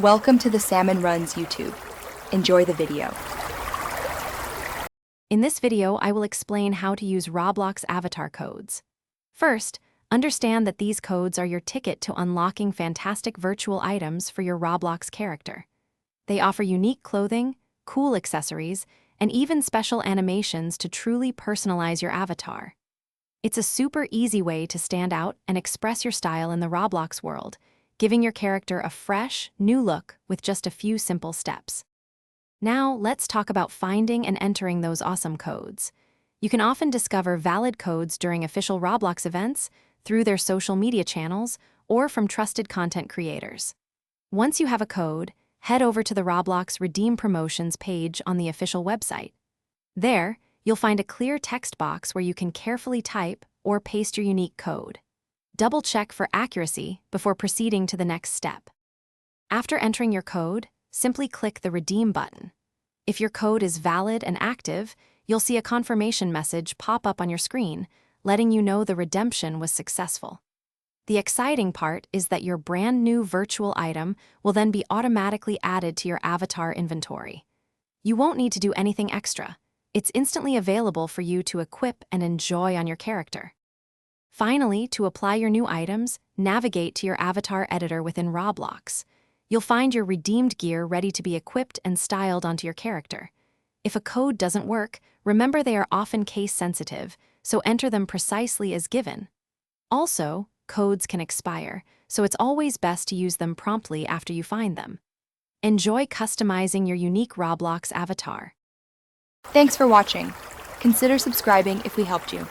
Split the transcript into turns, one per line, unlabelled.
Welcome to the Salmon Runs YouTube. Enjoy the video.
In this video, I will explain how to use Roblox avatar codes. First, understand that these codes are your ticket to unlocking fantastic virtual items for your Roblox character. They offer unique clothing, cool accessories, and even special animations to truly personalize your avatar. It's a super easy way to stand out and express your style in the Roblox world, giving your character a fresh, new look with just a few simple steps. Now, let's talk about finding and entering those awesome codes. You can often discover valid codes during official Roblox events, through their social media channels, or from trusted content creators. Once you have a code, head over to the Roblox Redeem Promotions page on the official website. There, you'll find a clear text box where you can carefully type or paste your unique code. Double-check for accuracy before proceeding to the next step. After entering your code, simply click the Redeem button. If your code is valid and active, you'll see a confirmation message pop up on your screen, letting you know the redemption was successful. The exciting part is that your brand new virtual item will then be automatically added to your avatar inventory. You won't need to do anything extra. It's instantly available for you to equip and enjoy on your character. Finally, to apply your new items, navigate to your avatar editor within Roblox. You'll find your redeemed gear ready to be equipped and styled onto your character. If a code doesn't work, remember they are often case-sensitive, so enter them precisely as given. Also, codes can expire, so it's always best to use them promptly after you find them. Enjoy customizing your unique Roblox avatar.
Thanks for watching. Consider subscribing if we helped you.